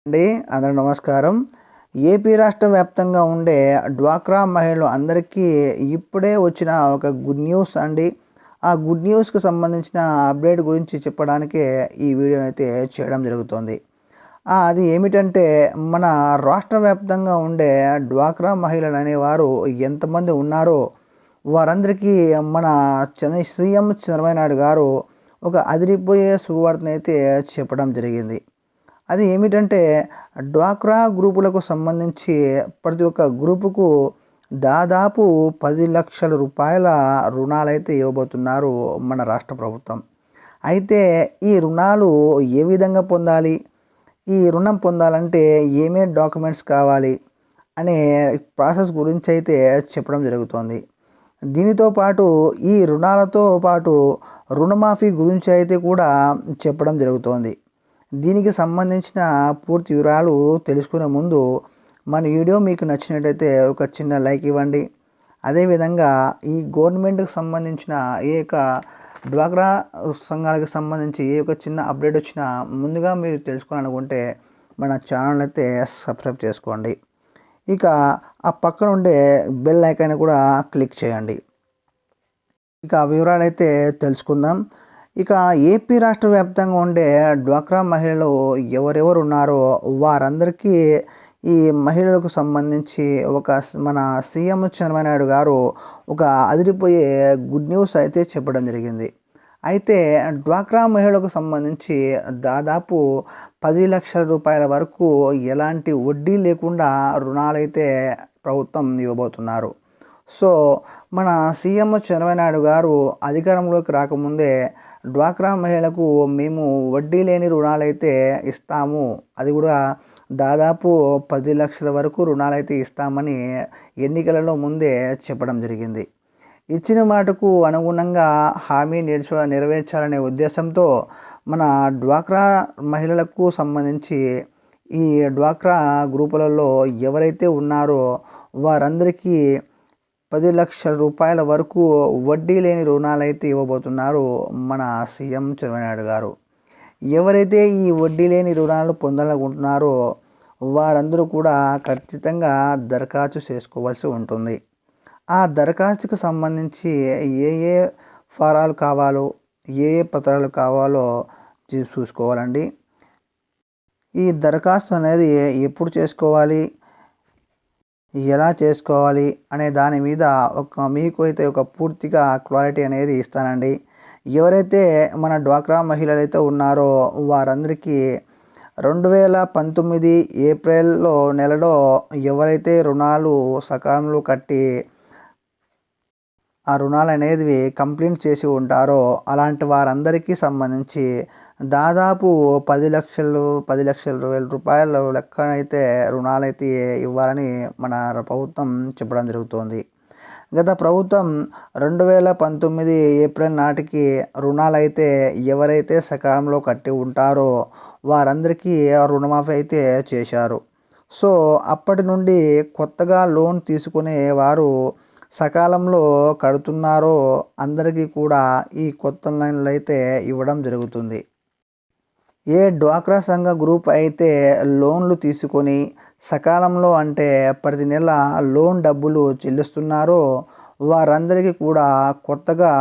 అండి అందరూ నమస్కారం. ఏపీ రాష్ట్ర వ్యాప్తంగా ఉండే డ్వాక్రా మహిళలు అందరికీ ఇప్పుడే వచ్చిన ఒక గుడ్ న్యూస్ అండి. ఆ గుడ్ న్యూస్‌కి సంబంధించిన అప్డేట్ గురించి చెప్పడానికే ఈ వీడియోనైతే చేయడం జరుగుతోంది. అది ఏమిటంటే మన రాష్ట్ర వ్యాప్తంగా ఉండే డ్వాక్రా మహిళలనేవారు ఎంతమంది ఉన్నారో వారందరికీ మన సీఎం చంద్రబాబు నాయుడు గారు ఒక అదిరిపోయే శుభవార్తనైతే చెప్పడం జరిగింది. అది ఏమిటంటే డ్వాక్రా గ్రూపులకు సంబంధించి ప్రతి ఒక్క గ్రూపుకు దాదాపు 10,00,000 రూపాయల రుణాలైతే ఇవ్వబోతున్నారు మన రాష్ట్ర ప్రభుత్వం. అయితే ఈ రుణాలు ఏ విధంగా పొందాలి? ఈ రుణం పొందాలంటే ఏమేం డాక్యుమెంట్స్ కావాలి? అనే ప్రాసెస్ గురించైతే చెప్పడం జరుగుతోంది. దీనితో పాటు ఈ రుణాలతో పాటు రుణమాఫీ గురించి అయితే కూడా చెప్పడం జరుగుతోంది. దీనికి సంబంధించిన పూర్తి వివరాలు తెలుసుకునే ముందు మన వీడియో మీకు నచ్చినట్టయితే ఒక చిన్న లైక్ ఇవ్వండి. అదేవిధంగా ఈ గవర్నమెంట్‌కి సంబంధించిన ఏ యొక్క డ్వాక్రా సంఘాలకు సంబంధించి ఏ ఒక చిన్న అప్డేట్ వచ్చినా ముందుగా మీరు తెలుసుకోవాలనుకుంటే మన ఛానల్ అయితే సబ్స్క్రైబ్ చేసుకోండి. ఇక ఆ పక్కన ఉండే బెల్ ఐకాన్ కూడా క్లిక్ చేయండి. ఇక వివరాలైతే తెలుసుకుందాం. ఇక ఏపీ రాష్ట్ర వ్యాప్తంగా ఉండే డ్వాక్రా మహిళలు ఎవరెవరు ఉన్నారో వారందరికీ ఈ మహిళలకు సంబంధించి మన సీఎం చంద్రబాబు నాయుడు గారు ఒక అదిరిపోయే గుడ్ న్యూస్ అయితే చెప్పడం జరిగింది. అయితే డ్వాక్రా మహిళలకు సంబంధించి దాదాపు 10,00,000 రూపాయల వరకు ఎలాంటి వడ్డీ లేకుండా రుణాలైతే ప్రభుత్వం ఇవ్వబోతున్నారు. సో మన సీఎం చంద్రబాబు నాయుడు గారు అధికారంలోకి రాకముందే డ్వాక్రా మహిళలకు మేము వడ్డీ లేని రుణాలైతే ఇస్తాము, అది కూడా దాదాపు 10,00,000 వరకు రుణాలైతే ఇస్తామని ఎన్నికలలో ముందే చెప్పడం జరిగింది. ఇచ్చిన మాటకు అనుగుణంగా హామీ నెరవేర్చాలనే ఉద్దేశంతో మన డ్వాక్రా మహిళలకు సంబంధించి ఈ డ్వాక్రా గ్రూపులలో ఎవరైతే ఉన్నారో వారందరికీ 10,00,000 రూపాయల వరకు వడ్డీ లేని రుణాలైతే ఇవ్వబోతున్నారు మన సీఎం చంద్రబాబు నాయుడు గారు. ఎవరైతే ఈ వడ్డీ లేని రుణాలు పొందాలనుకుంటున్నారో వారందరూ కూడా ఖచ్చితంగా దరఖాస్తు చేసుకోవాల్సి ఉంటుంది. ఆ దరఖాస్తుకు సంబంధించి ఏ ఏ ఫారాలు కావాలో ఏ ఏ పత్రాలు కావాలో చూసుకోవాలండి. ఈ దరఖాస్తు అనేది ఎప్పుడు చేసుకోవాలి, ఎలా చేసుకోవాలి అనే దాని మీద మీకు అయితే ఒక పూర్తిగా క్లారిటీ అనేది ఇస్తానండి. ఎవరైతే మన డ్వాక్రా మహిళలైతే ఉన్నారో వారందరికీ 2019 ఏప్రిల్ నెలలో ఎవరైతే రుణాలు సకాలంలో కట్టి ఆ రుణాలు అనేవి కంప్లీట్ చేసి ఉంటారో అలాంటి వారందరికీ సంబంధించి దాదాపు 10,00,000 రూపాయల లెక్కనైతే రుణాలైతే ఇవ్వాలని మన ప్రభుత్వం చెప్పడం జరుగుతోంది. గత ప్రభుత్వం 2019 ఏప్రిల్ నాటికి రుణాలైతే ఎవరైతే సకాలంలో కట్టి ఉంటారో వారందరికీ రుణమాఫీ అయితే చేశారు. సో అప్పటి నుండి కొత్తగా లోన్ తీసుకునే వారు సకాలంలో కడుతున్నారో అందరికీ కూడా ఈ కొత్త లైన్లు అయితే ఇవ్వడం జరుగుతుంది. ఏ డ్వాక్రా సంఘ గ్రూప్ అయితే లోన్లు తీసుకొని సకాలంలో అంటే ప్రతి నెల లోన్ డబ్బులు చెల్లిస్తున్నారో వారందరికీ కూడా కొత్తగా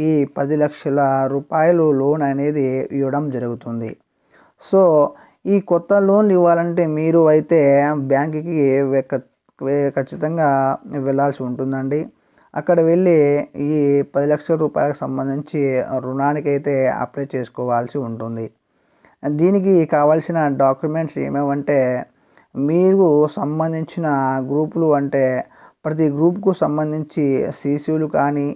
ఈ 10,00,000 రూపాయలు లోన్ అనేది ఇవ్వడం జరుగుతుంది. సో ఈ కొత్త లోన్లు ఇవ్వాలంటే మీరు అయితే బ్యాంకుకి ఖచ్చితంగా వెళ్ళాల్సి ఉంటుందండి. అక్కడ వెళ్ళి ఈ 10,00,000 రూపాయలకు సంబంధించి రుణానికైతే అప్లై చేసుకోవాల్సి ఉంటుంది. దీనికి కావాల్సిన డాక్యుమెంట్స్ ఏమేమంటే మీరు సంబంధించిన గ్రూపులు అంటే ప్రతి గ్రూప్కు సంబంధించి సీసీలు కానీ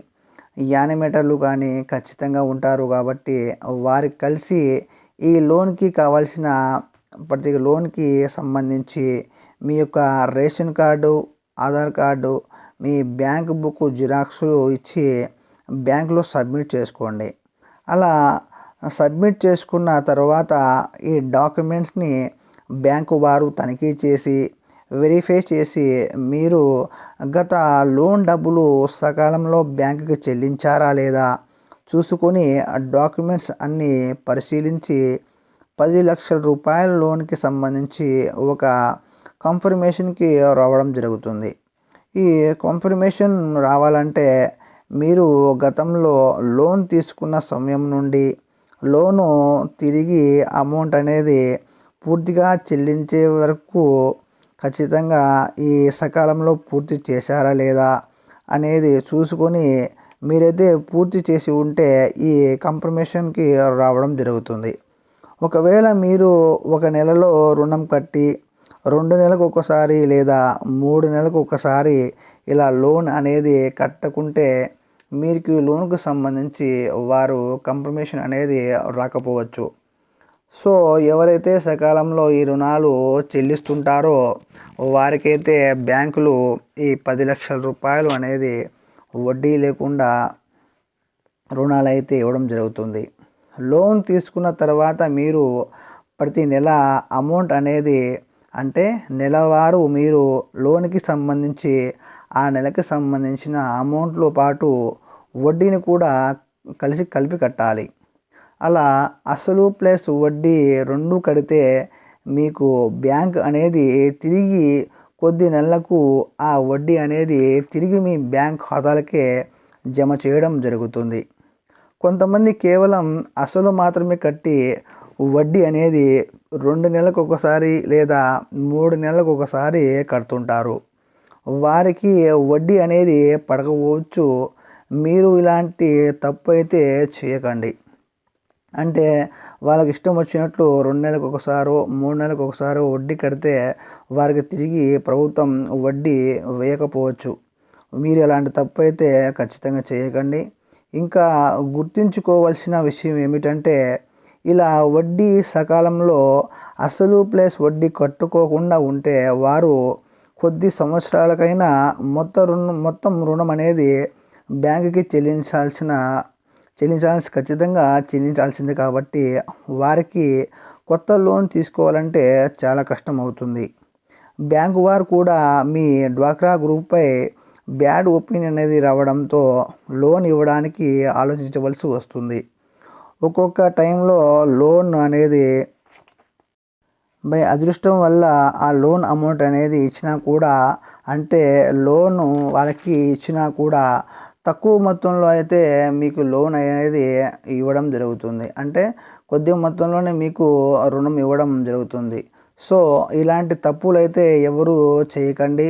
యానిమేటర్లు కానీ ఖచ్చితంగా ఉంటారు కాబట్టి వారికి కలిసి ఈ లోన్కి కావాల్సిన ప్రతి లోన్కి సంబంధించి మీ యొక్క రేషన్ కార్డు, ఆధార్ కార్డు, మీ బ్యాంక్ బుక్ జిరాక్స్లు ఇచ్చి బ్యాంకులో సబ్మిట్ చేసుకోండి. అలా సబ్మిట్ చేసుకున్న తర్వాత ఈ డాక్యుమెంట్స్ని బ్యాంకు వారు తనిఖీ చేసి వెరిఫై చేసి మీరు గత లోన్ డబ్బులు సకాలంలో బ్యాంకుకి చెల్లించారా లేదా చూసుకొని ఆ డాక్యుమెంట్స్ అన్నీ పరిశీలించి 10 లక్షల రూపాయల లోన్‌కి సంబంధించి ఒక కన్ఫర్మేషన్‌కి రావడం జరుగుతుంది. ఈ కన్ఫర్మేషన్ రావాలంటే మీరు గతంలో లోన్ తీసుకున్న సమయం నుండి లోను తిరిగి అమౌంట్ అనేది పూర్తిగా చెల్లించే వరకు ఖచ్చితంగా ఈ సకాలంలో పూర్తి చేశారా లేదా అనేది చూసుకొని మీరైతే పూర్తి చేసి ఉంటే ఈ కన్ఫర్మేషన్‌కి రావడం జరుగుతుంది. ఒకవేళ మీరు ఒక నెలలో రుణం కట్టి 2 నెలలకు ఒకసారి లేదా 3 నెలలకు ఒకసారి ఇలా లోన్ అనేది కట్టకుంటే మీకు లోన్‌కు సంబంధించి వారు కన్ఫర్మేషన్ అనేది రాకపోవచ్చు. సో, ఎవరైతే సకాలంలో ఈ రుణాలు చెల్లిస్తుంటారో వారికైతే బ్యాంకులు ఈ 10 లక్షల రూపాయలు అనేది వడ్డీ లేకుండా రుణాలైతే ఇవ్వడం జరుగుతుంది. లోన్ తీసుకున్న తర్వాత మీరు ప్రతి నెల అమౌంట్ అనేది అంటే నెలవారు మీరు లోన్‌కి సంబంధించి ఆ నెలకి సంబంధించిన అమౌంట్‌లో పాటు వడ్డీని కూడా కలిపి కట్టాలి. అలా అసలు ప్లస్ వడ్డీ 2 కడితే మీకు బ్యాంక్ అనేది తిరిగి కొద్ది నెలలకు ఆ వడ్డీ అనేది తిరిగి మీ బ్యాంక్ ఖాతాలకే జమ చేయడం జరుగుతుంది. కొంతమంది కేవలం అసలు మాత్రమే కట్టి వడ్డీ అనేది 2 నెలలకు ఒకసారి లేదా 3 నెలలకు ఒకసారి కడుతుంటారు. వారికి వడ్డీ అనేది పడకపోవచ్చు. మీరు ఇలాంటి తప్పు అయితే చేయకండి. అంటే వాళ్ళకి ఇష్టం వచ్చినట్లు 2 నెలలకు ఒకసారో 3 నెలలకు ఒకసారో వడ్డీ కడితే వారికి తిరిగి ప్రభుత్వం వడ్డీ వేయకపోవచ్చు. మీరు అలాంటి తప్పు అయితే ఖచ్చితంగా చేయకండి. ఇంకా గుర్తుంచుకోవాల్సిన విషయం ఏమిటంటే ఇలా వడ్డీ సకాలంలో అసలు ప్లస్ వడ్డీ కట్టుకోకుండా ఉంటే వారు కొద్ది సంవత్సరాలకైనా మొత్తం రుణం అనేది బ్యాంకుకి ఖచ్చితంగా చెల్లించాల్సిందే కాబట్టి వారికి కొత్త లోన్ తీసుకోవాలంటే చాలా కష్టం అవుతుంది. బ్యాంకు వారు కూడా మీ డ్వాక్రా గ్రూప్పై బ్యాడ్ ఒపీనియన్ అనేది రావడంతో లోన్ ఇవ్వడానికి ఆలోచించవలసి వస్తుంది. ఒక్కొక్క టైంలో లోన్ అనేది బై అదృష్టం వల్ల ఆ లోన్ అమౌంట్ అనేది ఇచ్చినా కూడా అంటే లోను వాళ్ళకి ఇచ్చినా కూడా తక్కువ మొత్తంలో అయితే మీకు లోన్ అనేది ఇవ్వడం జరుగుతుంది. అంటే కొద్ది మొత్తంలోనే మీకు రుణం ఇవ్వడం జరుగుతుంది. సో, ఇలాంటి తప్పులైతే ఎవరు చేయకండి.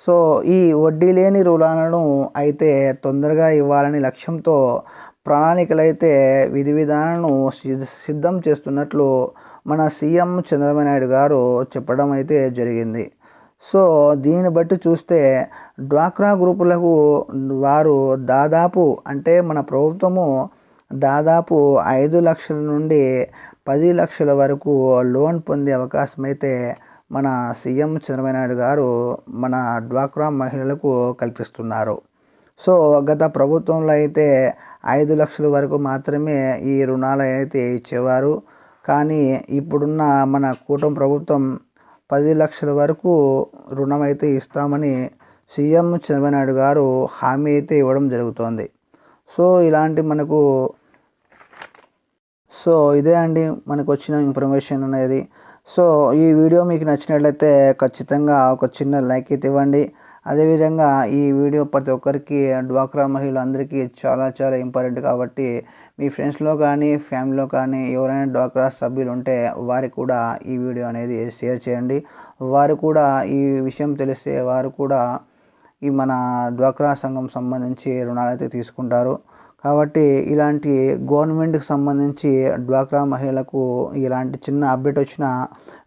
సో, ఈ వడ్డీ లేని రుణాలను అయితే తొందరగా ఇవ్వాలని లక్ష్యంతో ప్రణాళికలైతే విధి విధానాలను సిద్ధం చేస్తున్నట్లు మన సీఎం చంద్రబాబు నాయుడు గారు చెప్పడం అయితే జరిగింది. సో, దీన్ని బట్టి చూస్తే డ్వాక్రా గ్రూపులకు వారు దాదాపు అంటే మన ప్రభుత్వము దాదాపు 5 లక్షల నుండి 10 లక్షల వరకు లోన్ పొందే అవకాశం అయితే మన సీఎం చంద్రబాబు నాయుడు గారు మన డ్వాక్రా మహిళలకు కల్పిస్తున్నారు. సో, గత ప్రభుత్వంలో అయితే 5 లక్షల వరకు మాత్రమే ఈ రుణాలు అయితే ఇచ్చేవారు. కానీ ఇప్పుడున్న మన కూటమి ప్రభుత్వం 10 లక్షల వరకు రుణం అయితే ఇస్తామని సీఎం చంద్రబాబు నాయుడు గారు హామీ అయితే ఇవ్వడం జరుగుతోంది. సో, ఇదే అండి మనకు వచ్చిన ఇన్ఫర్మేషన్ అనేది. సో, ఈ వీడియో మీకు నచ్చినట్లయితే ఖచ్చితంగా ఒక చిన్న లైక్ అయితే ఇవ్వండి. అదేవిధంగా ఈ వీడియో ప్రతి ఒక్కరికి డ్వాక్రా మహిళలందరికీ చాలా చాలా ఇంపార్టెంట్ కాబట్టి మీ ఫ్రెండ్స్లో కానీ ఫ్యామిలీలో కానీ ఎవరైనా డ్వాక్రా సభ్యులు ఉంటే వారికి కూడా ఈ వీడియో అనేది షేర్ చేయండి. వారు కూడా ఈ విషయం తెలిస్తే వారు కూడా ఈ మన డ్వాక్రా సంఘం సంబంధించి రుణాలైతే తీసుకుంటారు. కాబట్టి ఇలాంటి గవర్నమెంట్‌కి సంబంధించి డ్వాక్రా మహిళలకు ఇలాంటి చిన్న అప్డేట్ వచ్చినా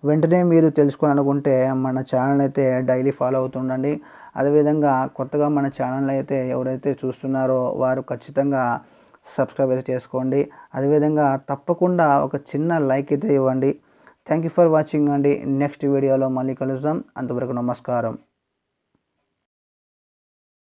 వెంటనే మీరు తెలుసుకోవాలనుకుంటే మన ఛానల్ అయితే డైలీ ఫాలో అవుతుండండి. అదేవిధంగా కొత్తగా మన ఛానల్ అయితే ఎవరైతే చూస్తున్నారో వారు ఖచ్చితంగా సబ్స్క్రైబ్ అయితే చేసుకోండి. అదేవిధంగా తప్పకుండా ఒక చిన్న లైక్ అయితే ఇవ్వండి. థ్యాంక్ యూ ఫర్ వాచింగ్ అండి. నెక్స్ట్ వీడియోలో మళ్ళీ కలుద్దాం. అంతవరకు నమస్కారం.